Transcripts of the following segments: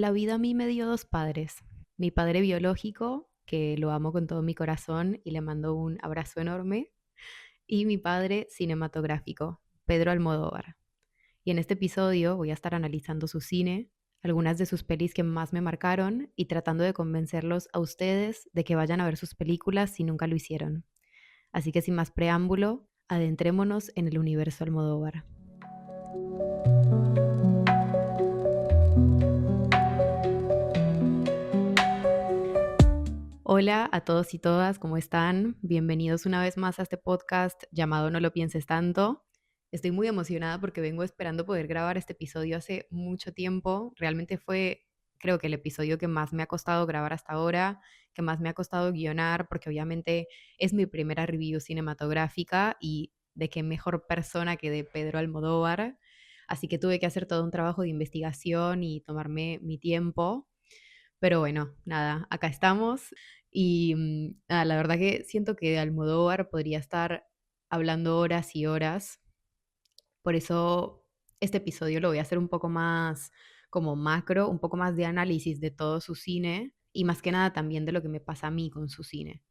La vida a mí me dio dos padres. Mi padre biológico, que lo amo con todo mi corazón y le mando un abrazo enorme, y mi padre cinematográfico, Pedro Almodóvar. Y en este episodio voy a estar analizando su cine, algunas de sus pelis que más me marcaron y tratando de convencerlos a ustedes de que vayan a ver sus películas si nunca lo hicieron. Así que sin más preámbulo, adentrémonos en el universo Almodóvar. Hola a todos y todas, ¿cómo están? Bienvenidos una vez más a este podcast llamado No lo pienses tanto. Estoy muy emocionada porque vengo esperando poder grabar este episodio hace mucho tiempo. Realmente fue, creo que el episodio que más me ha costado grabar hasta ahora, que más me ha costado guionar, porque obviamente es mi primera review cinematográfica y de qué mejor persona que de Pedro Almodóvar. Así que tuve que hacer todo un trabajo de investigación y tomarme mi tiempo. Pero bueno, nada, acá estamos y la verdad que siento que de Almodóvar podría estar hablando horas y horas. Por eso este episodio lo voy a hacer un poco más como macro, un poco más de análisis de todo su cine y más que nada también de lo que me pasa a mí con su cine.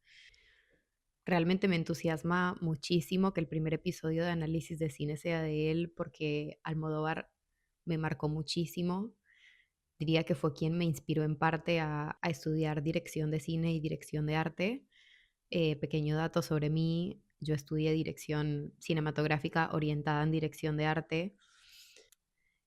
Realmente me entusiasma muchísimo que el primer episodio de análisis de cine sea de él porque Almodóvar me marcó muchísimo. Diría que fue quien me inspiró en parte a estudiar dirección de cine y dirección de arte. Pequeño dato sobre mí, yo estudié dirección cinematográfica orientada en dirección de arte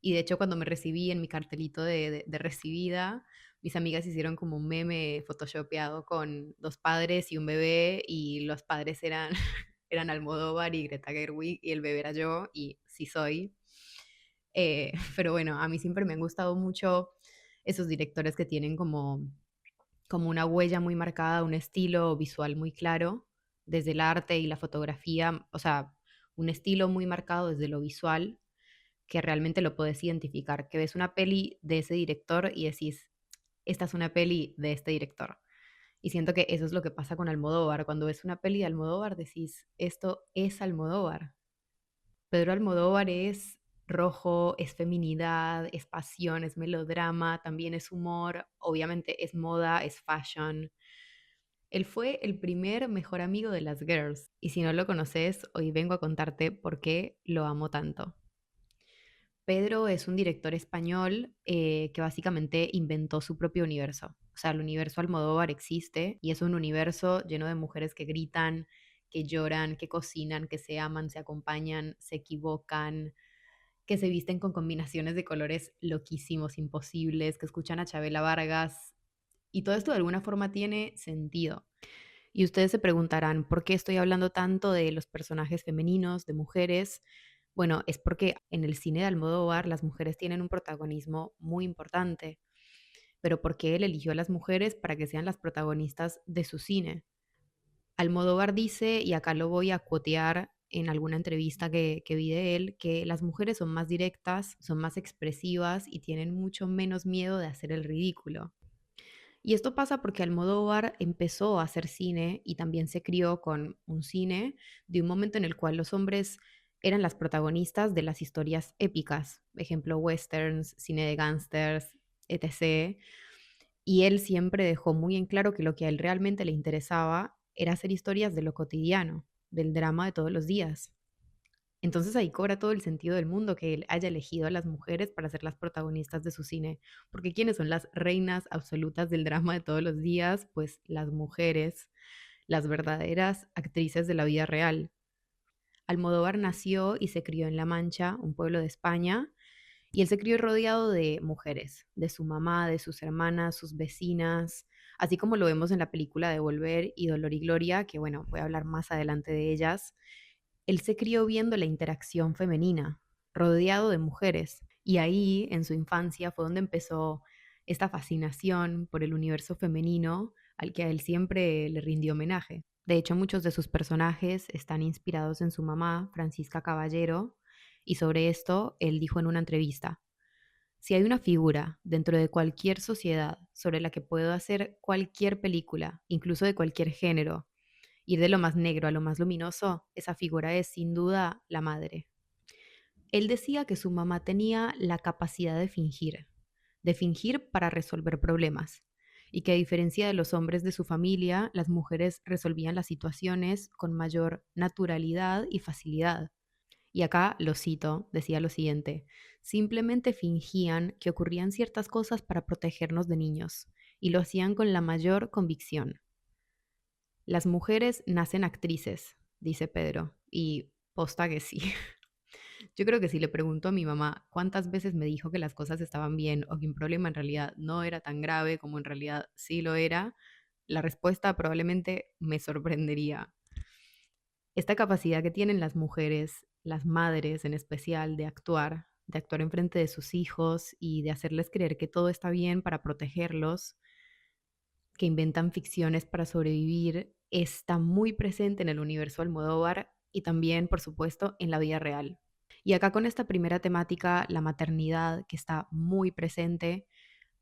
y de hecho cuando me recibí en mi cartelito de recibida, mis amigas hicieron como un meme photoshopeado con dos padres y un bebé y los padres eran, eran Almodóvar y Greta Gerwig y el bebé era yo y sí soy. Pero bueno, a mí siempre me han gustado mucho esos directores que tienen como una huella muy marcada, un estilo visual muy claro, desde el arte y la fotografía, o sea, un estilo muy marcado desde lo visual, que realmente lo puedes identificar, que ves una peli de ese director y decís, esta es una peli de este director. Y siento que eso es lo que pasa con Almodóvar. Cuando ves una peli de Almodóvar, decís, esto es Almodóvar. Pedro Almodóvar es rojo, es feminidad, es pasión, es melodrama, también es humor, obviamente es moda, es fashion. Él fue el primer mejor amigo de las girls y si no lo conoces, hoy vengo a contarte por qué lo amo tanto. Pedro es un director español que básicamente inventó su propio universo. O sea, el universo Almodóvar existe y es un universo lleno de mujeres que gritan, que lloran, que cocinan, que se aman, se acompañan, se equivocan, que se visten con combinaciones de colores loquísimos, imposibles, que escuchan a Chabela Vargas. Y todo esto de alguna forma tiene sentido. Y ustedes se preguntarán, ¿por qué estoy hablando tanto de los personajes femeninos, de mujeres? Bueno, es porque en el cine de Almodóvar las mujeres tienen un protagonismo muy importante, pero porque él eligió a las mujeres para que sean las protagonistas de su cine. Almodóvar dice, y acá lo voy a cuotear en alguna entrevista que vi de él, que las mujeres son más directas, son más expresivas y tienen mucho menos miedo de hacer el ridículo. Y esto pasa porque Almodóvar empezó a hacer cine y también se crió con un cine de un momento en el cual los hombres eran las protagonistas de las historias épicas, ejemplo, westerns, cine de gángsters, etc. Y él siempre dejó muy en claro que lo que a él realmente le interesaba era hacer historias de lo cotidiano, del drama de todos los días. Entonces ahí cobra todo el sentido del mundo que él haya elegido a las mujeres para ser las protagonistas de su cine, porque ¿quiénes son las reinas absolutas del drama de todos los días? Pues las mujeres, las verdaderas actrices de la vida real. Almodóvar nació y se crió en La Mancha, un pueblo de España, y él se crió rodeado de mujeres, de su mamá, de sus hermanas, sus vecinas, así como lo vemos en la película de Volver y Dolor y Gloria, que bueno, voy a hablar más adelante de ellas. Él se crió viendo la interacción femenina, rodeado de mujeres, y ahí, en su infancia, fue donde empezó esta fascinación por el universo femenino al que a él siempre le rindió homenaje. De hecho, muchos de sus personajes están inspirados en su mamá, Francisca Caballero, y sobre esto él dijo en una entrevista, si hay una figura dentro de cualquier sociedad sobre la que puedo hacer cualquier película, incluso de cualquier género, ir de lo más negro a lo más luminoso, esa figura es sin duda la madre. Él decía que su mamá tenía la capacidad de fingir, de fingir para resolver problemas, y que a diferencia de los hombres de su familia, las mujeres resolvían las situaciones con mayor naturalidad y facilidad. Y acá lo cito, decía lo siguiente: simplemente fingían que ocurrían ciertas cosas para protegernos de niños, y lo hacían con la mayor convicción. Las mujeres nacen actrices, dice Pedro, y posta que sí. Yo creo que si le pregunto a mi mamá cuántas veces me dijo que las cosas estaban bien o que un problema en realidad no era tan grave como en realidad sí lo era, la respuesta probablemente me sorprendería. Esta capacidad que tienen las mujeres, las madres en especial, de actuar en frente de sus hijos y de hacerles creer que todo está bien para protegerlos, que inventan ficciones para sobrevivir, está muy presente en el universo Almodóvar y también, por supuesto, en la vida real. Y acá con esta primera temática, la maternidad, que está muy presente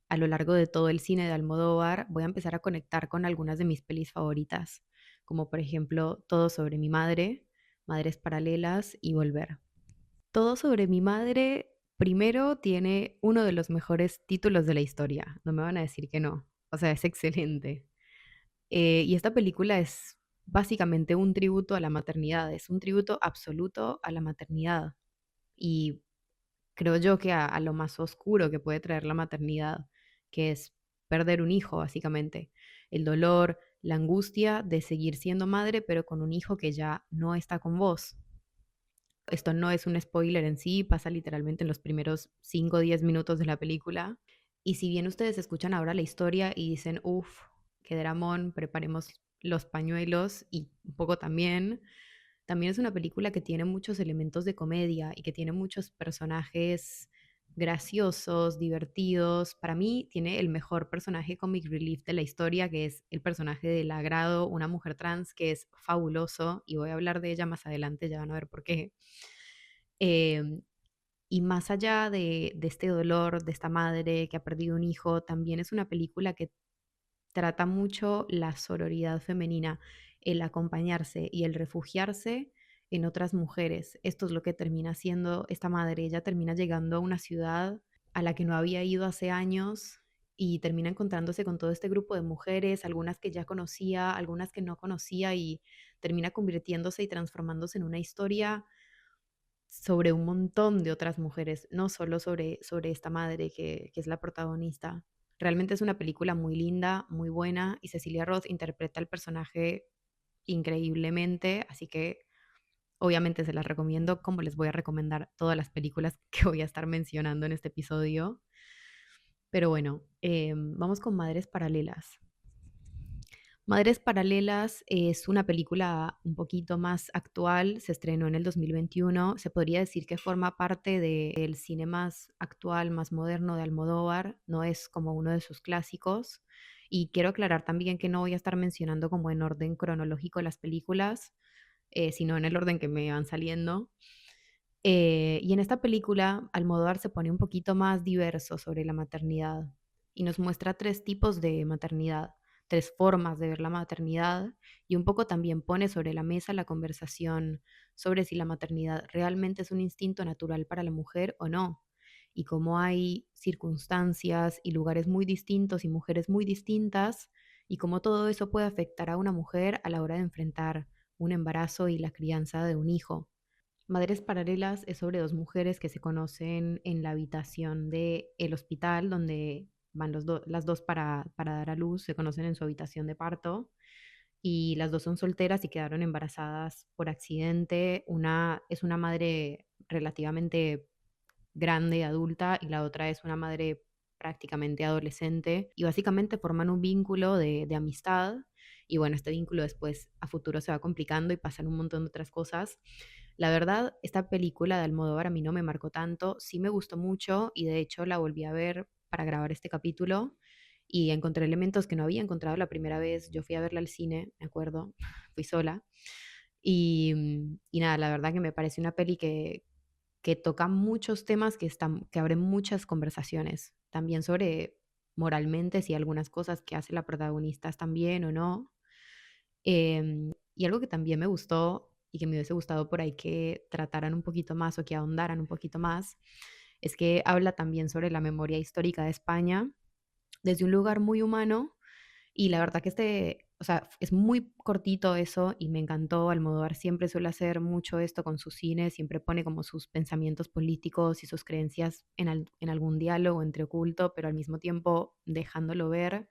a lo largo de todo el cine de Almodóvar, voy a empezar a conectar con algunas de mis pelis favoritas, como por ejemplo Todo sobre mi madre, Madres Paralelas y Volver. Todo sobre mi madre, primero, tiene uno de los mejores títulos de la historia, no me van a decir que no, o sea, es excelente. Y esta película es básicamente un tributo a la maternidad, es un tributo absoluto a la maternidad. Y creo yo que a lo más oscuro que puede traer la maternidad, que es perder un hijo, básicamente. El dolor, la angustia de seguir siendo madre, pero con un hijo que ya no está con vos. Esto no es un spoiler en sí, pasa literalmente en los primeros 5 o 10 minutos de la película. Y si bien ustedes escuchan ahora la historia y dicen, uff, qué dramón, preparemos los pañuelos y un poco también, también es una película que tiene muchos elementos de comedia y que tiene muchos personajes graciosos, divertidos. Para mí tiene el mejor personaje comic relief de la historia, que es el personaje de Lagrado, una mujer trans que es fabuloso y voy a hablar de ella más adelante, ya van a ver por qué. Em, y más allá de este dolor de esta madre que ha perdido un hijo, también es una película que trata mucho la sororidad femenina, el acompañarse y el refugiarse en otras mujeres. Esto es lo que termina siendo esta madre. Ella termina llegando a una ciudad a la que no había ido hace años y termina encontrándose con todo este grupo de mujeres, algunas que ya conocía, algunas que no conocía, y termina convirtiéndose y transformándose en una historia sobre un montón de otras mujeres, no solo sobre esta madre que es la protagonista. Realmente es una película muy linda, muy buena, y Cecilia Roth interpreta el personaje increíblemente, así que obviamente se las recomiendo, como les voy a recomendar todas las películas que voy a estar mencionando en este episodio. Pero bueno, vamos con Madres Paralelas. Madres Paralelas es una película un poquito más actual, se estrenó en el 2021, se podría decir que forma parte del cine más actual, más moderno de Almodóvar, no es como uno de sus clásicos. Y quiero aclarar también que no voy a estar mencionando como en orden cronológico las películas, sino en el orden que me van saliendo. Y en esta película, Almodóvar se pone un poquito más diverso sobre la maternidad y nos muestra tres tipos de maternidad, tres formas de ver la maternidad, y un poco también pone sobre la mesa la conversación sobre si la maternidad realmente es un instinto natural para la mujer o no, y cómo hay circunstancias y lugares muy distintos y mujeres muy distintas, y cómo todo eso puede afectar a una mujer a la hora de enfrentar un embarazo y la crianza de un hijo. Madres Paralelas es sobre dos mujeres que se conocen en la habitación del hospital donde van las dos para dar a luz, se conocen en su habitación de parto, y las dos son solteras y quedaron embarazadas por accidente. Una es una madre relativamente grande, adulta, y la otra es una madre prácticamente adolescente, y básicamente forman un vínculo de amistad. Y bueno, este vínculo después a futuro se va complicando y pasan un montón de otras cosas. La verdad, esta película de Almodóvar a mí no me marcó tanto, sí me gustó mucho y de hecho la volví a ver para grabar este capítulo y encontré elementos que no había encontrado la primera vez. Yo fui a verla al cine, me acuerdo, fui sola. Y nada, la verdad que me parece una peli que toca muchos temas que abren muchas conversaciones, también sobre moralmente si algunas cosas que hace la protagonista están bien o no. Y algo que también me gustó y que me hubiese gustado por ahí que trataran un poquito más o que ahondaran un poquito más es que habla también sobre la memoria histórica de España desde un lugar muy humano y la verdad que o sea, es muy cortito eso y me encantó. Almodóvar siempre suele hacer mucho esto con sus cines, siempre pone como sus pensamientos políticos y sus creencias en algún diálogo entre oculto, pero al mismo tiempo dejándolo ver.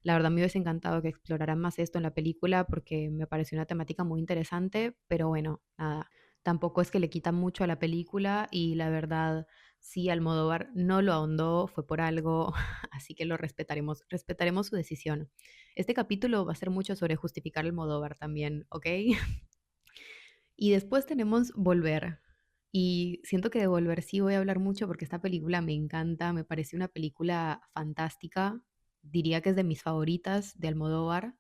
La verdad me hubiese encantado que exploraran más esto en la película porque me pareció una temática muy interesante, pero bueno, nada, tampoco es que le quita mucho a la película y la verdad, si Almodóvar no lo ahondó, fue por algo, así que lo respetaremos, respetaremos su decisión. Este capítulo va a ser mucho sobre justificar Almodóvar también, ¿ok? Y después tenemos Volver. Y siento que de Volver sí voy a hablar mucho porque esta película me encanta, me parece una película fantástica, diría que es de mis favoritas de Almodóvar.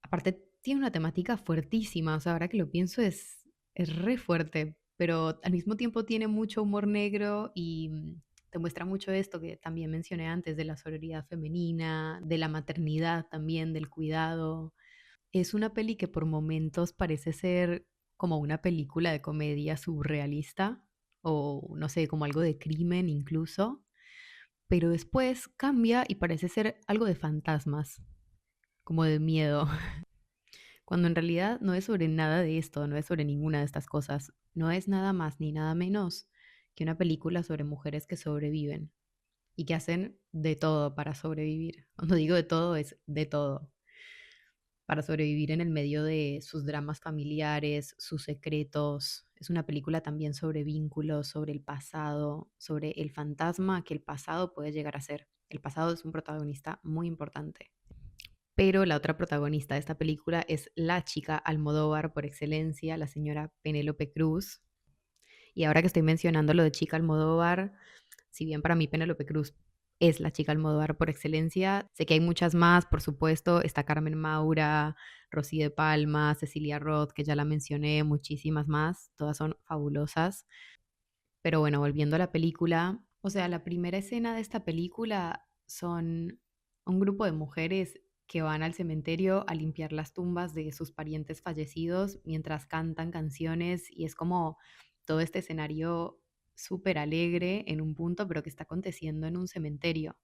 Aparte, tiene una temática fuertísima, o sea, ahora que lo pienso es re fuerte, pero al mismo tiempo tiene mucho humor negro y te muestra mucho esto que también mencioné antes, de la sororidad femenina, de la maternidad también, del cuidado. Es una peli que por momentos parece ser como una película de comedia surrealista o no sé, como algo de crimen incluso, pero después cambia y parece ser algo de fantasmas, como de miedo, cuando en realidad no es sobre nada de esto, no es sobre ninguna de estas cosas, no es nada más ni nada menos que una película sobre mujeres que sobreviven y que hacen de todo para sobrevivir. Cuando digo de todo, es de todo para sobrevivir en el medio de sus dramas familiares, sus secretos. Es una película también sobre vínculos, sobre el pasado, sobre el fantasma que el pasado puede llegar a ser. El pasado es un protagonista muy importante. Pero la otra protagonista de esta película es la chica Almodóvar por excelencia, la señora Penélope Cruz. Y ahora que estoy mencionando lo de chica Almodóvar, si bien para mí Penélope Cruz es la chica Almodóvar por excelencia, sé que hay muchas más, por supuesto, está Carmen Maura, Rosy de Palma, Cecilia Roth, que ya la mencioné, muchísimas más, todas son fabulosas. Pero bueno, volviendo a la película, o sea, la primera escena de esta película son un grupo de mujeres que van al cementerio a limpiar las tumbas de sus parientes fallecidos mientras cantan canciones y es como todo este escenario súper alegre en un punto, pero que está aconteciendo en un cementerio.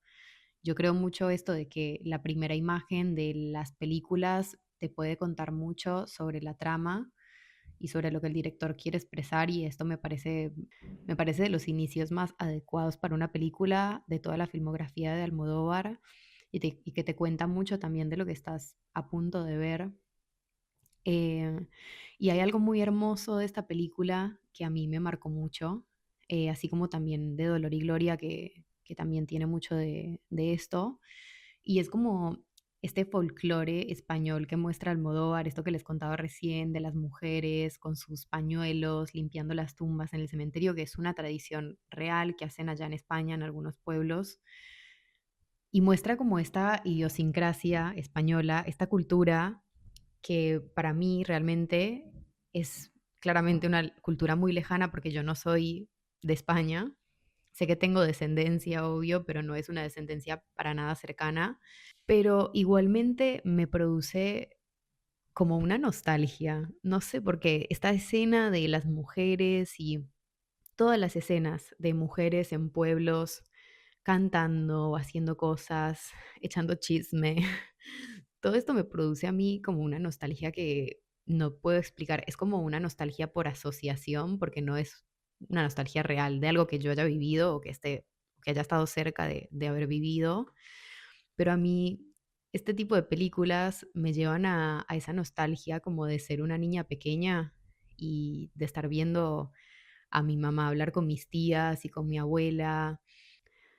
Yo creo mucho esto de que la primera imagen de las películas te puede contar mucho sobre la trama y sobre lo que el director quiere expresar y esto me parece de los inicios más adecuados para una película de toda la filmografía de Almodóvar y que te cuenta mucho también de lo que estás a punto de ver. Y hay algo muy hermoso de esta película que a mí me marcó mucho, así como también de Dolor y Gloria, que también tiene mucho de esto. Y es como este folclore español que muestra Almodóvar, esto que les contaba recién de las mujeres con sus pañuelos limpiando las tumbas en el cementerio, que es una tradición real que hacen allá en España en algunos pueblos. Y muestra como esta idiosincrasia española, esta cultura que para mí realmente es claramente una cultura muy lejana porque yo no soy de España. Sé que tengo descendencia, obvio, pero no es una descendencia para nada cercana. Pero igualmente me produce como una nostalgia. No sé por qué. Esta escena de las mujeres y todas las escenas de mujeres en pueblos cantando, haciendo cosas, echando chisme. Todo esto me produce a mí como una nostalgia que no puedo explicar. Es como una nostalgia por asociación, porque no es una nostalgia real de algo que yo haya vivido o que haya estado cerca de haber vivido. Pero a mí este tipo de películas me llevan a esa nostalgia como de ser una niña pequeña y de estar viendo a mi mamá hablar con mis tías y con mi abuela,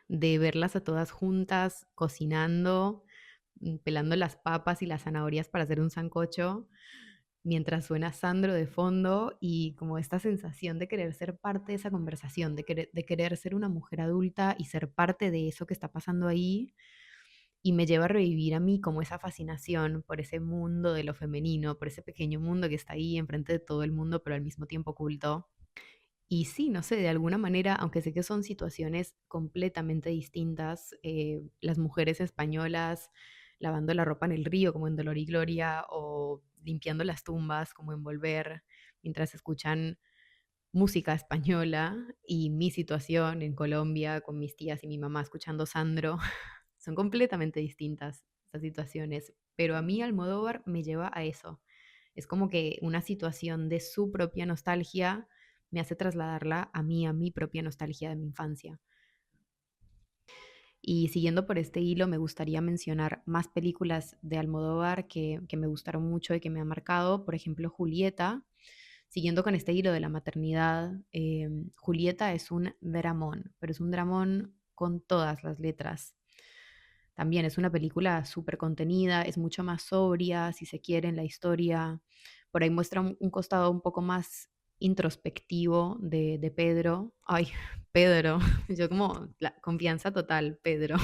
de verlas a todas juntas cocinando, pelando las papas y las zanahorias para hacer un sancocho, mientras suena Sandro de fondo y como esta sensación de querer ser parte de esa conversación, de querer ser una mujer adulta y ser parte de eso que está pasando ahí. Y me lleva a revivir a mí como esa fascinación por ese mundo de lo femenino, por ese pequeño mundo que está ahí enfrente de todo el mundo, pero al mismo tiempo oculto. Y sí, no sé, de alguna manera, aunque sé que son situaciones completamente distintas, las mujeres españolas lavando la ropa en el río, como en Dolor y Gloria, o limpiando las tumbas, como en Volver, mientras escuchan música española y mi situación en Colombia con mis tías y mi mamá escuchando Sandro. Son completamente distintas estas situaciones, pero a mí Almodóvar me lleva a eso. Es como que una situación de su propia nostalgia me hace trasladarla a mí, a mi propia nostalgia de mi infancia. Y siguiendo por este hilo, me gustaría mencionar más películas de Almodóvar que me gustaron mucho y que me han marcado. Por ejemplo, Julieta. Siguiendo con este hilo de la maternidad, Julieta es un dramón, pero es un dramón con todas las letras. También es una película súper contenida, es mucho más sobria, si se quiere, en la historia. Por ahí muestra un costado un poco más introspectivo de Pedro. Ay, Pedro, yo como la confianza total, Pedro.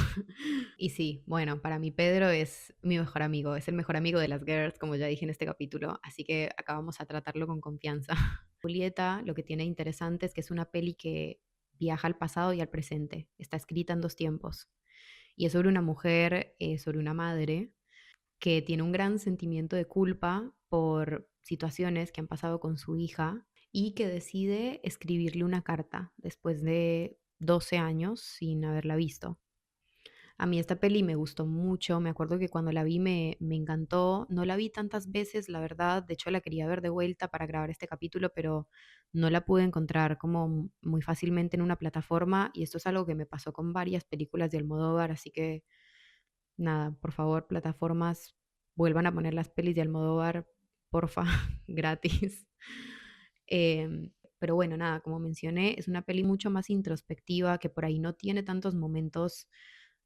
Y sí, bueno, para mí Pedro es mi mejor amigo, es el mejor amigo de las girls, como ya dije en este capítulo, así que acá vamos a tratarlo con confianza. Julieta, lo que tiene interesante es que es una peli que viaja al pasado y al presente, está escrita en dos tiempos. Y es sobre una mujer, sobre una madre, que tiene un gran sentimiento de culpa por situaciones que han pasado con su hija y que decide escribirle una carta después de 12 años sin haberla visto. A mí esta peli me gustó mucho, me acuerdo que cuando la vi me encantó, no la vi tantas veces, la verdad, de hecho la quería ver de vuelta para grabar este capítulo, pero no la pude encontrar como muy fácilmente en una plataforma y esto es algo que me pasó con varias películas de Almodóvar, así que nada, por favor, plataformas, vuelvan a poner las pelis de Almodóvar, porfa, gratis. Pero bueno, nada, como mencioné, es una peli mucho más introspectiva, que por ahí no tiene tantos momentos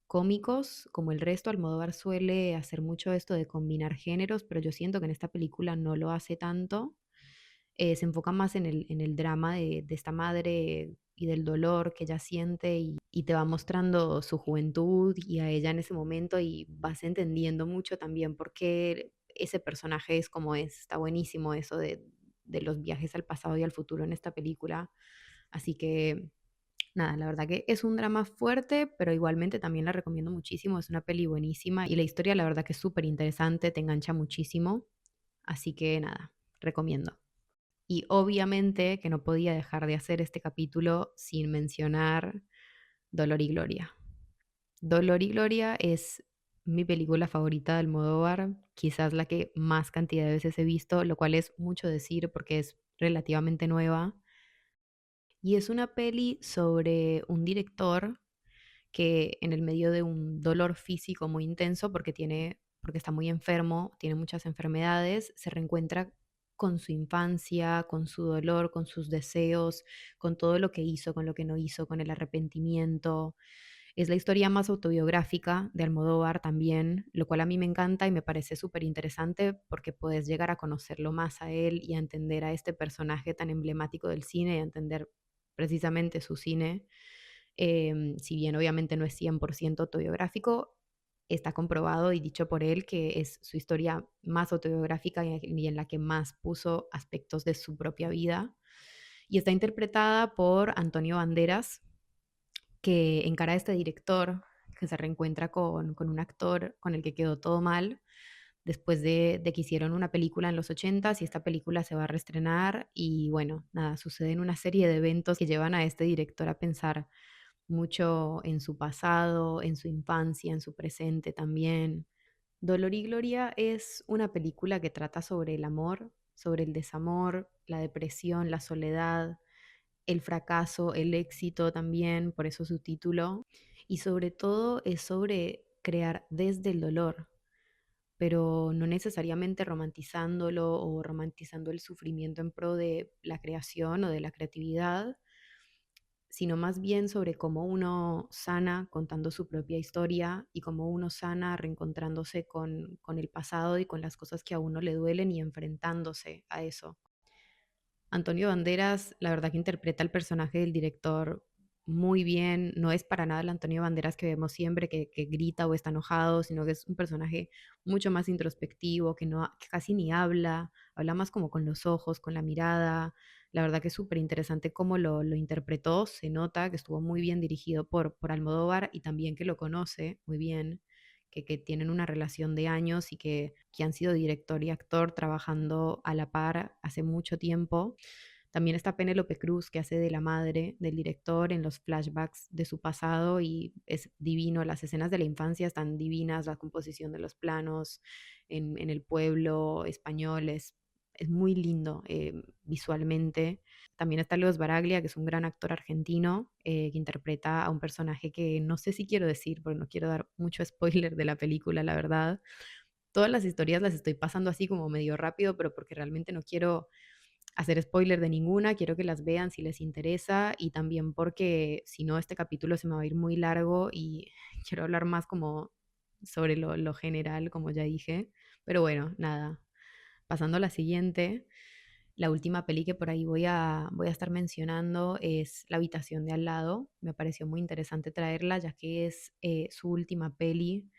cómicos como el resto. Almodóvar suele hacer mucho esto de combinar géneros, pero yo siento que en esta película no lo hace tanto. Se enfoca más en el drama de esta madre y del dolor que ella siente y te va mostrando su juventud y a ella en ese momento y vas entendiendo mucho también por qué ese personaje es como es. Está buenísimo eso de los viajes al pasado y al futuro en esta película. Así que nada, la verdad que es un drama fuerte, pero igualmente también la recomiendo muchísimo. Es una peli buenísima y la historia la verdad que es súper interesante, te engancha muchísimo. Así que nada, recomiendo. Y obviamente que no podía dejar de hacer este capítulo sin mencionar Dolor y Gloria. Dolor y Gloria es mi película favorita de Almodóvar, quizás la que más cantidad de veces he visto, lo cual es mucho decir porque es relativamente nueva. Y es una peli sobre un director que en el medio de un dolor físico muy intenso porque está muy enfermo, tiene muchas enfermedades, se reencuentra con su infancia, con su dolor, con sus deseos, con todo lo que hizo, con lo que no hizo, con el arrepentimiento. Es la historia más autobiográfica de Almodóvar también, lo cual a mí me encanta y me parece súper interesante porque puedes llegar a conocerlo más a él y a entender a este personaje tan emblemático del cine y a entender precisamente su cine. Si bien obviamente no es 100% autobiográfico, está comprobado y dicho por él que es su historia más autobiográfica y en la que más puso aspectos de su propia vida. Y está interpretada por Antonio Banderas, que encara a este director que se reencuentra con un actor con el que quedó todo mal después de que hicieron una película en los 80s y esta película se va a reestrenar y bueno, nada, suceden una serie de eventos que llevan a este director a pensar mucho en su pasado, en su infancia, en su presente también. Dolor y Gloria es una película que trata sobre el amor, sobre el desamor, la depresión, la soledad, el fracaso, el éxito también, por eso su título, y sobre todo es sobre crear desde el dolor, pero no necesariamente romantizándolo o romantizando el sufrimiento en pro de la creación o de la creatividad, sino más bien sobre cómo uno sana contando su propia historia y cómo uno sana reencontrándose con el pasado y con las cosas que a uno le duelen y enfrentándose a eso. Antonio Banderas, la verdad que interpreta el personaje del director muy bien. No es para nada el Antonio Banderas que vemos siempre, que grita o está enojado, sino que es un personaje mucho más introspectivo, que casi ni habla, habla más como con los ojos, con la mirada. La verdad que es súper interesante cómo lo interpretó. Se nota que estuvo muy bien dirigido por Almodóvar y también que lo conoce muy bien, que tienen una relación de años y que han sido director y actor trabajando a la par hace mucho tiempo. También está Penélope Cruz, que hace de la madre del director en los flashbacks de su pasado y es divino. Las escenas de la infancia están divinas, la composición de los planos en el pueblo español es muy lindo visualmente. También está Leo Baraglia, que es un gran actor argentino que interpreta a un personaje que no sé si quiero decir, porque no quiero dar mucho spoiler de la película, la verdad. Todas las historias las estoy pasando así como medio rápido, pero porque realmente no quiero hacer spoiler de ninguna, quiero que las vean si les interesa y también porque si no este capítulo se me va a ir muy largo y quiero hablar más como sobre lo general, como ya dije. Pero bueno, nada, pasando a la siguiente, la última peli que por ahí voy a estar mencionando es La habitación de al lado. Me pareció muy interesante traerla ya que es su última peli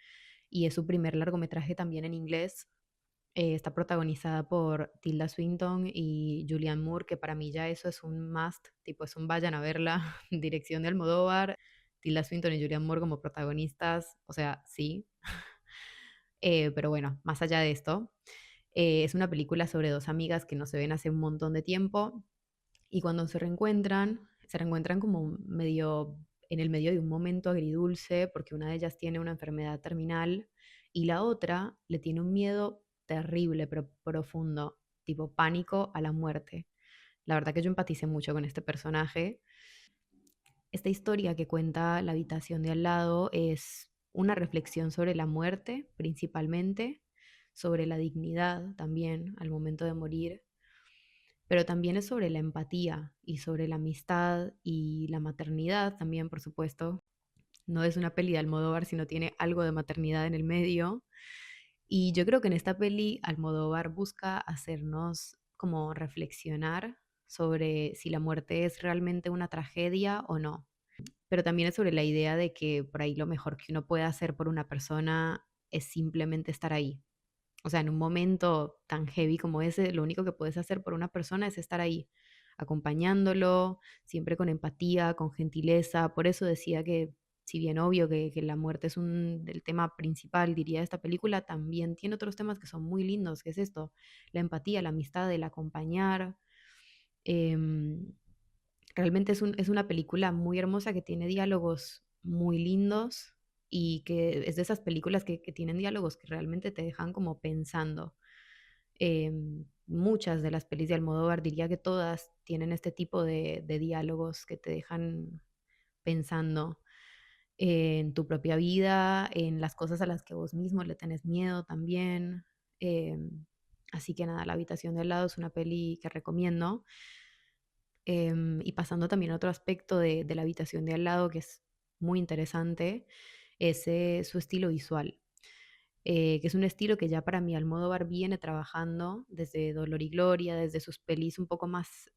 y es su primer largometraje también en inglés. Está protagonizada por Tilda Swinton y Julianne Moore, que para mí ya eso es un must, tipo es un vayan a verla, dirección de Almodóvar, Tilda Swinton y Julianne Moore como protagonistas, o sea, sí. Pero bueno, más allá de esto, es una película sobre dos amigas que no se ven hace un montón de tiempo y cuando se reencuentran como medio en el medio de un momento agridulce porque una de ellas tiene una enfermedad terminal y la otra le tiene un miedo terrible pero profundo, tipo pánico a la muerte. La verdad que yo empaticé mucho con este personaje. Esta historia que cuenta La habitación de al lado es una reflexión sobre la muerte principalmente, sobre la dignidad también al momento de morir, pero también es sobre la empatía y sobre la amistad y la maternidad también, por supuesto. No es una peli de Almodóvar, sino tiene algo de maternidad en el medio. Y yo creo que en esta peli Almodóvar busca hacernos como reflexionar sobre si la muerte es realmente una tragedia o no. Pero también es sobre la idea de que por ahí lo mejor que uno puede hacer por una persona es simplemente estar ahí. O sea, en un momento tan heavy como ese, lo único que puedes hacer por una persona es estar ahí, acompañándolo, siempre con empatía, con gentileza. Por eso decía que, si bien obvio que la muerte es el tema principal, diría, de esta película, también tiene otros temas que son muy lindos, que es esto, la empatía, la amistad, el acompañar. Em, Realmente es una película muy hermosa que tiene diálogos muy lindos y que es de esas películas que tienen diálogos que realmente te dejan como pensando. Muchas de las pelis de Almodóvar, diría que todas, tienen este tipo de diálogos que te dejan pensando en tu propia vida, en las cosas a las que vos mismo le tenés miedo también. Así que nada, La habitación de al lado es una peli que recomiendo. Y pasando también a otro aspecto de La habitación de al lado que es muy interesante, es su estilo visual, que es un estilo que ya para mí Almodóvar viene trabajando desde Dolor y Gloria, desde sus pelis un poco más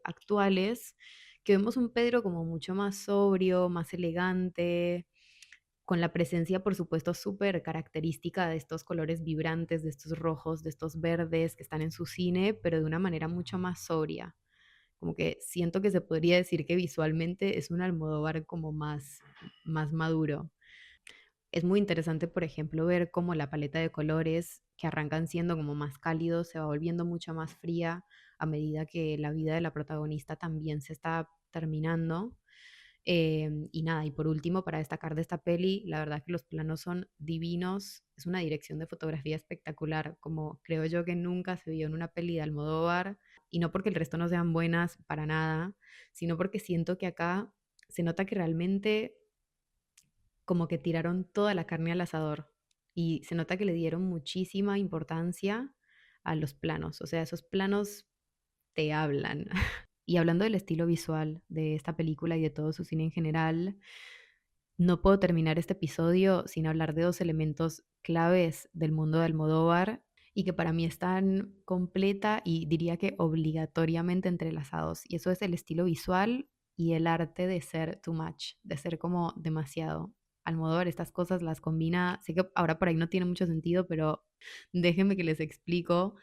actuales, que vemos un Pedro como mucho más sobrio, más elegante, con la presencia, por supuesto, súper característica de estos colores vibrantes, de estos rojos, de estos verdes que están en su cine, pero de una manera mucho más sobria. Como que siento que se podría decir que visualmente es un Almodóvar como más maduro. Es muy interesante, por ejemplo, ver cómo la paleta de colores que arrancan siendo como más cálidos se va volviendo mucho más fría a medida que la vida de la protagonista también se está terminando. Y nada, y por último, para destacar de esta peli, la verdad que los planos son divinos, es una dirección de fotografía espectacular, como creo yo que nunca se vio en una peli de Almodóvar, y no porque el resto no sean buenas para nada, sino porque siento que acá se nota que realmente como que tiraron toda la carne al asador y se nota que le dieron muchísima importancia a los planos, o sea, esos planos te hablan. Y hablando del estilo visual de esta película y de todo su cine en general, no puedo terminar este episodio sin hablar de dos elementos claves del mundo de Almodóvar y que para mí están completa y diría que obligatoriamente entrelazados. Y eso es el estilo visual y el arte de ser too much, de ser como demasiado. Almodóvar estas cosas las combina, sé que ahora por ahí no tiene mucho sentido, pero déjenme que les explico.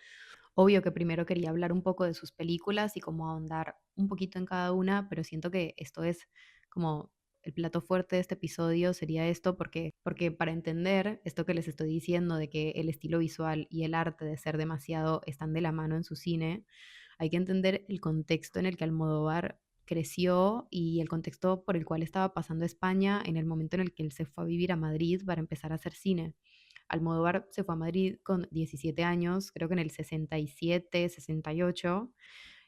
Obvio que primero quería hablar un poco de sus películas y como ahondar un poquito en cada una, pero siento que esto es como el plato fuerte de este episodio sería esto, porque para entender esto que les estoy diciendo de que el estilo visual y el arte de ser demasiado están de la mano en su cine, hay que entender el contexto en el que Almodóvar creció y el contexto por el cual estaba pasando España en el momento en el que él se fue a vivir a Madrid para empezar a hacer cine. Almodóvar se fue a Madrid con 17 años, creo que en el 67, 68,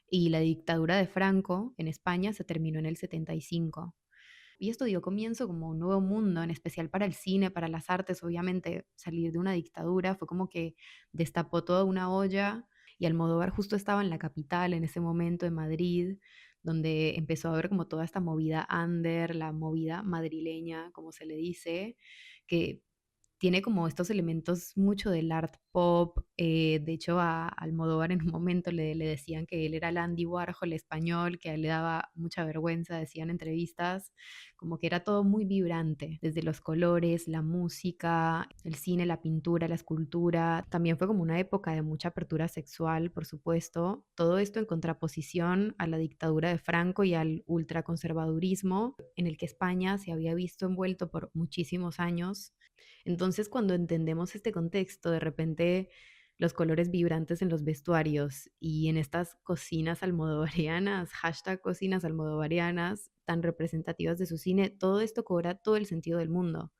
y la dictadura de Franco en España se terminó en el 75. Y esto dio comienzo como un nuevo mundo, en especial para el cine, para las artes. Obviamente, salir de una dictadura fue como que destapó toda una olla y Almodóvar justo estaba en la capital en ese momento, en Madrid, donde empezó a ver como toda esta movida under, la movida madrileña, como se le dice, que tiene como estos elementos mucho del art pop. De hecho, a Almodóvar en un momento le decían que él era el Andy Warhol español, que a él le daba mucha vergüenza, decían en entrevistas, como que era todo muy vibrante, desde los colores, la música, el cine, la pintura, la escultura. También fue como una época de mucha apertura sexual, por supuesto. Todo esto en contraposición a la dictadura de Franco y al ultraconservadurismo en el que España se había visto envuelto por muchísimos años. Entonces, cuando entendemos este contexto, de repente los colores vibrantes en los vestuarios y en estas cocinas almodovarianas, hashtag cocinas almodovarianas, tan representativas de su cine, todo esto cobra todo el sentido del mundo,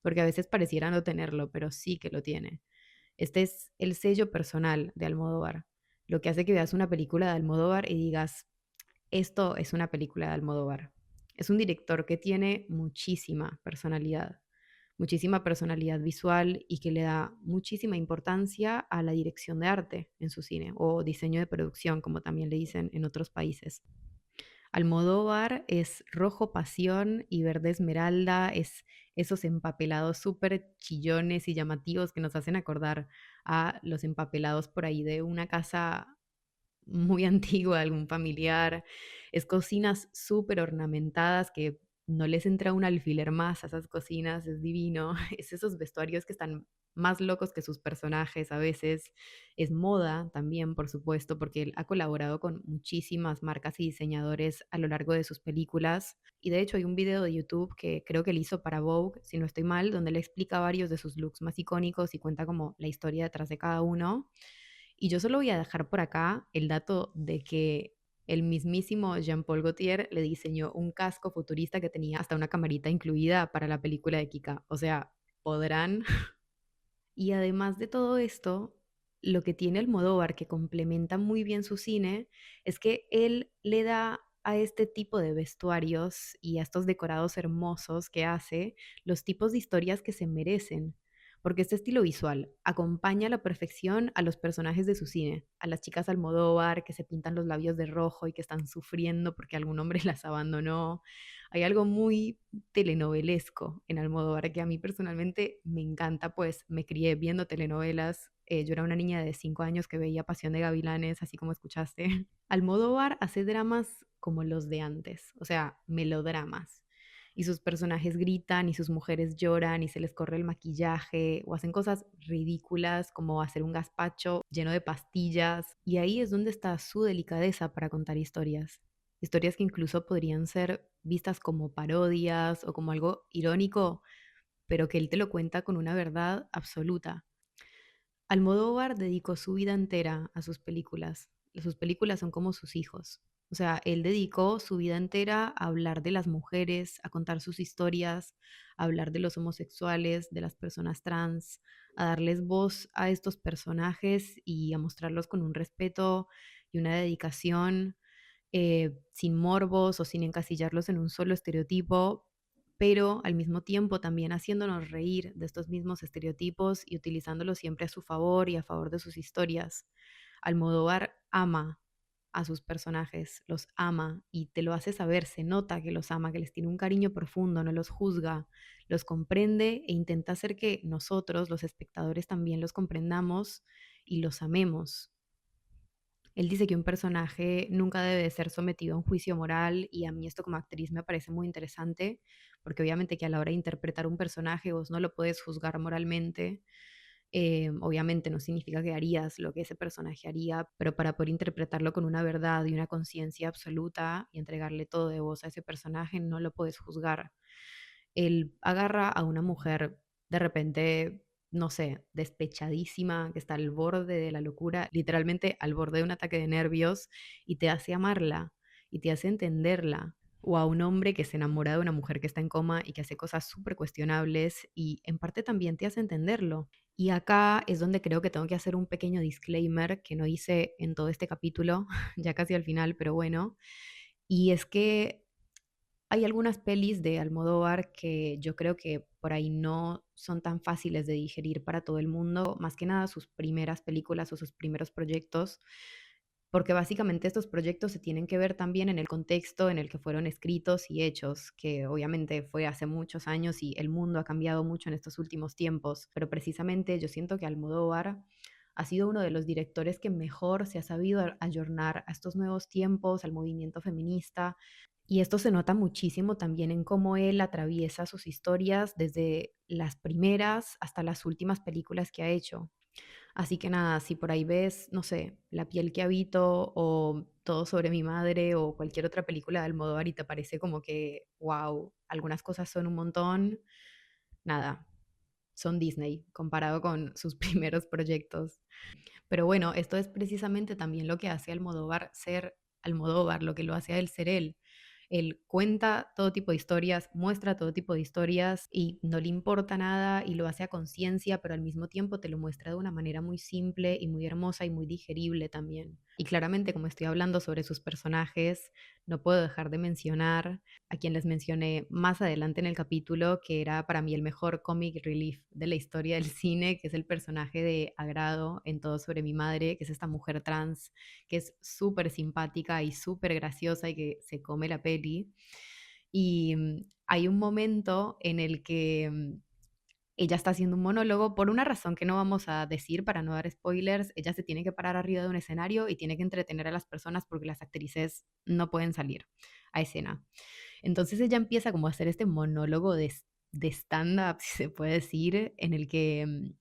porque a veces pareciera no tenerlo, pero sí que lo tiene. Este es el sello personal de Almodóvar, lo que hace que veas una película de Almodóvar y digas, esto es una película de Almodóvar. Es un director que tiene muchísima personalidad visual y que le da muchísima importancia a la dirección de arte en su cine o diseño de producción, como también le dicen en otros países. Almodóvar es rojo pasión y verde esmeralda, es esos empapelados súper chillones y llamativos que nos hacen acordar a los empapelados por ahí de una casa muy antigua, algún familiar. Es cocinas súper ornamentadas que no les entra un alfiler más a esas cocinas, es divino. Es esos vestuarios que están más locos que sus personajes a veces. Es moda también, por supuesto, porque él ha colaborado con muchísimas marcas y diseñadores a lo largo de sus películas. Y de hecho hay un video de YouTube que creo que él hizo para Vogue, si no estoy mal, donde le explica varios de sus looks más icónicos y cuenta como la historia detrás de cada uno. Y yo solo voy a dejar por acá el dato de que el mismísimo Jean-Paul Gaultier le diseñó un casco futurista que tenía hasta una camarita incluida para la película de Kika. O sea, podrán. Y además de todo esto, lo que tiene Almodóvar, que complementa muy bien su cine, es que él le da a este tipo de vestuarios y a estos decorados hermosos que hace los tipos de historias que se merecen. Porque este estilo visual acompaña a la perfección a los personajes de su cine, a las chicas Almodóvar que se pintan los labios de rojo y que están sufriendo porque algún hombre las abandonó. Hay algo muy telenovelesco en Almodóvar que a mí personalmente me encanta, pues me crié viendo telenovelas. Yo era una niña de 5 años que veía Pasión de Gavilanes, así como escuchaste. Almodóvar hace dramas como los de antes, o sea, melodramas. Y sus personajes gritan y sus mujeres lloran y se les corre el maquillaje o hacen cosas ridículas como hacer un gazpacho lleno de pastillas. Y ahí es donde está su delicadeza para contar historias. Historias que incluso podrían ser vistas como parodias o como algo irónico, pero que él te lo cuenta con una verdad absoluta. Almodóvar dedicó su vida entera a sus películas. Sus películas son como sus hijos. O sea, él dedicó su vida entera a hablar de las mujeres, a contar sus historias, a hablar de los homosexuales, de las personas trans, a darles voz a estos personajes y a mostrarlos con un respeto y una dedicación, sin morbos o sin encasillarlos en un solo estereotipo, pero al mismo tiempo también haciéndonos reír de estos mismos estereotipos y utilizándolos siempre a su favor y a favor de sus historias. Almodóvar ama a sus personajes, los ama y te lo hace saber, se nota que los ama, que les tiene un cariño profundo, no los juzga, los comprende e intenta hacer que nosotros, los espectadores, también los comprendamos y los amemos. Él dice que un personaje nunca debe ser sometido a un juicio moral y a mí esto como actriz me parece muy interesante porque obviamente que a la hora de interpretar un personaje vos no lo puedes juzgar moralmente. Obviamente no significa que harías lo que ese personaje haría, pero para poder interpretarlo con una verdad y una conciencia absoluta y entregarle todo de vos a ese personaje no lo puedes juzgar. Él agarra a una mujer de repente no sé, despechadísima, que está al borde de la locura, literalmente al borde de un ataque de nervios, y te hace amarla y te hace entenderla. O a un hombre que se enamora de una mujer que está en coma y que hace cosas súper cuestionables y en parte también te hace entenderlo. Y acá es donde creo que tengo que hacer un pequeño disclaimer que no hice en todo este capítulo, ya casi al final, pero bueno. Y es que hay algunas pelis de Almodóvar que yo creo que por ahí no son tan fáciles de digerir para todo el mundo, más que nada sus primeras películas o sus primeros proyectos, porque básicamente estos proyectos se tienen que ver también en el contexto en el que fueron escritos y hechos, que obviamente fue hace muchos años y el mundo ha cambiado mucho en estos últimos tiempos, pero precisamente yo siento que Almodóvar ha sido uno de los directores que mejor se ha sabido ayornar a estos nuevos tiempos, al movimiento feminista, y esto se nota muchísimo también en cómo él atraviesa sus historias desde las primeras hasta las últimas películas que ha hecho. Así que nada, si por ahí ves, no sé, La piel que habito o Todo sobre mi madre o cualquier otra película de Almodóvar y te parece como que, wow, algunas cosas son un montón, nada, son Disney comparado con sus primeros proyectos. Pero bueno, esto es precisamente también lo que hace a Almodóvar ser Almodóvar, lo que lo hace a él ser él. Él cuenta todo tipo de historias, muestra todo tipo de historias y no le importa nada y lo hace a conciencia, pero al mismo tiempo te lo muestra de una manera muy simple y muy hermosa y muy digerible también. Y claramente, como estoy hablando sobre sus personajes, no puedo dejar de mencionar a quien les mencioné más adelante en el capítulo, que era para mí el mejor comic relief de la historia del cine, que es el personaje de Agrado en Todo sobre mi madre, que es esta mujer trans que es súper simpática y súper graciosa y que se come la peli. Y hay un momento en el que ella está haciendo un monólogo por una razón que no vamos a decir para no dar spoilers. Ella se tiene que parar arriba de un escenario y tiene que entretener a las personas porque las actrices no pueden salir a escena. Entonces ella empieza como a hacer este monólogo de stand-up, si se puede decir, en el que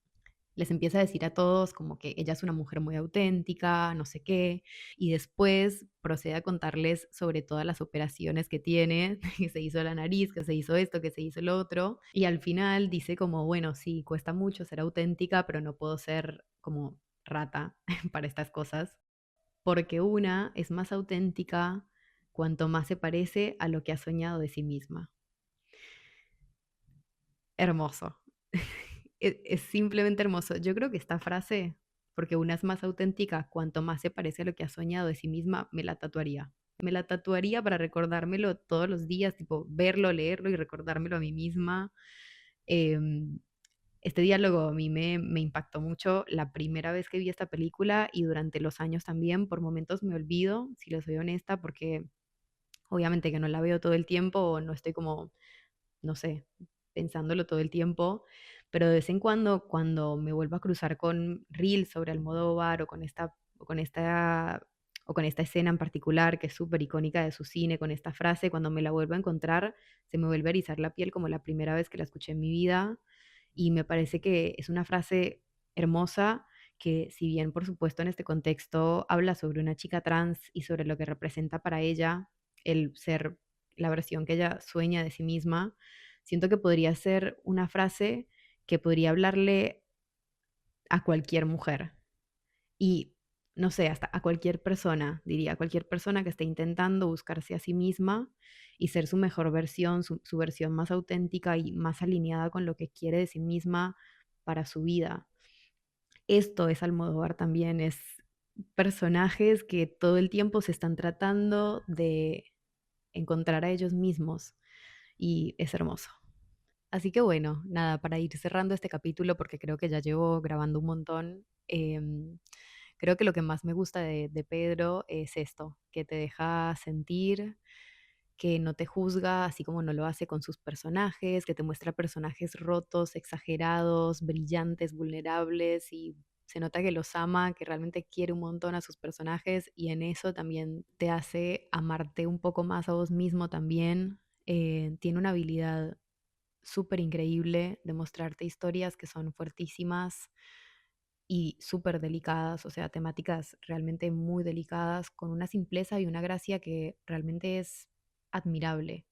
les empieza a decir a todos como que ella es una mujer muy auténtica, no sé qué, y después procede a contarles sobre todas las operaciones que tiene, que se hizo la nariz, que se hizo esto, que se hizo lo otro, y al final dice como, bueno, sí, cuesta mucho ser auténtica, pero no puedo ser como rata para estas cosas, porque una es más auténtica cuanto más se parece a lo que ha soñado de sí misma. Hermoso. Es simplemente hermoso. Yo creo que esta frase, porque una es más auténtica cuanto más se parece a lo que ha soñado de sí misma, me la tatuaría. Me la tatuaría para recordármelo todos los días, tipo verlo, leerlo y recordármelo a mí misma. Em, este diálogo a mí me impactó mucho la primera vez que vi esta película y durante los años también. Por momentos me olvido, si lo soy honesta, porque obviamente que no la veo todo el tiempo o no estoy como, no sé, pensándolo todo el tiempo, pero de vez en cuando, cuando me vuelvo a cruzar con Reels sobre Almodóvar o con esta escena en particular que es súper icónica de su cine, con esta frase, cuando me la vuelvo a encontrar, se me vuelve a erizar la piel como la primera vez que la escuché en mi vida y me parece que es una frase hermosa que si bien por supuesto en este contexto habla sobre una chica trans y sobre lo que representa para ella el ser la versión que ella sueña de sí misma, siento que podría ser una frase que podría hablarle a cualquier mujer y no sé, hasta a cualquier persona, diría, a cualquier persona que esté intentando buscarse a sí misma y ser su mejor versión, su versión más auténtica y más alineada con lo que quiere de sí misma para su vida. Esto es Almodóvar también, es personajes que todo el tiempo se están tratando de encontrar a ellos mismos y es hermoso. Así que bueno, nada, para ir cerrando este capítulo, porque creo que ya llevo grabando un montón, creo que lo que más me gusta de Pedro es esto, que te deja sentir, que no te juzga, así como no lo hace con sus personajes, que te muestra personajes rotos, exagerados, brillantes, vulnerables y se nota que los ama, que realmente quiere un montón a sus personajes y en eso también te hace amarte un poco más a vos mismo también. Tiene una habilidad súper increíble de mostrarte historias que son fuertísimas y súper delicadas, o sea, temáticas realmente muy delicadas, con una simpleza y una gracia que realmente es admirable.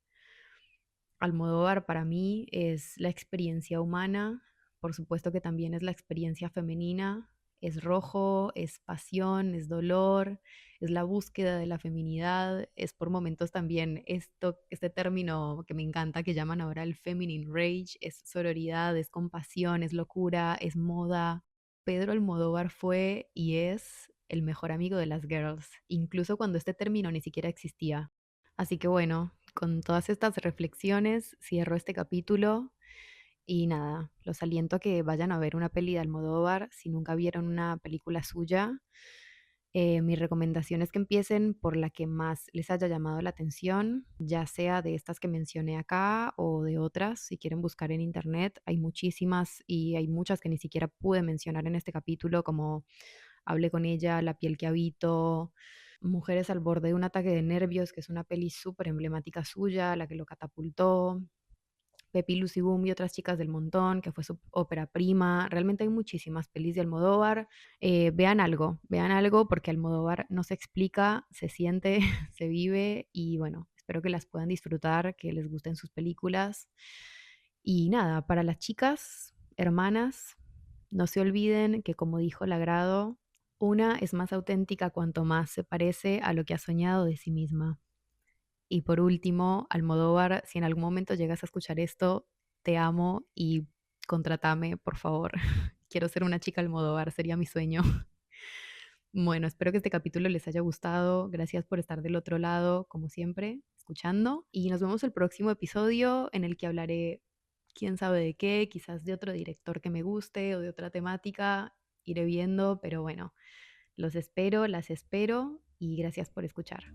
Almodóvar para mí es la experiencia humana por supuesto que también es la experiencia femenina, es rojo, es pasión, es dolor, es la búsqueda de la feminidad, es por momentos también este término que me encanta que llaman ahora el feminine rage, es sororidad, es compasión, es locura, es moda. Pedro Almodóvar fue y es el mejor amigo de las girls, incluso cuando este término ni siquiera existía. Así que bueno, con todas estas reflexiones cierro este capítulo y nada, los aliento a que vayan a ver una peli de Almodóvar si nunca vieron una película suya. Mi recomendación es que empiecen por la que más les haya llamado la atención, ya sea de estas que mencioné acá o de otras. Si quieren buscar en internet, hay muchísimas y hay muchas que ni siquiera pude mencionar en este capítulo, como Hablé con ella, La piel que habito, Mujeres al borde de un ataque de nervios, que es una peli súper emblemática suya, la que lo catapultó. Pepi, Lucy Boom y otras chicas del montón, que fue su ópera prima. Realmente hay muchísimas pelis de Almodóvar. Vean algo porque Almodóvar no se explica, se siente, se vive y bueno, espero que las puedan disfrutar, que les gusten sus películas. Y nada, para las chicas, hermanas, no se olviden que como dijo Lagrado, una es más auténtica cuanto más se parece a lo que ha soñado de sí misma. Y por último, Almodóvar, si en algún momento llegas a escuchar esto, te amo y contrátame, por favor. Quiero ser una chica Almodóvar, sería mi sueño. Bueno, espero que este capítulo les haya gustado. Gracias por estar del otro lado, como siempre, escuchando. Y nos vemos el próximo episodio en el que hablaré, quién sabe de qué, quizás de otro director que me guste o de otra temática. Iré viendo, pero bueno, los espero, las espero y gracias por escuchar.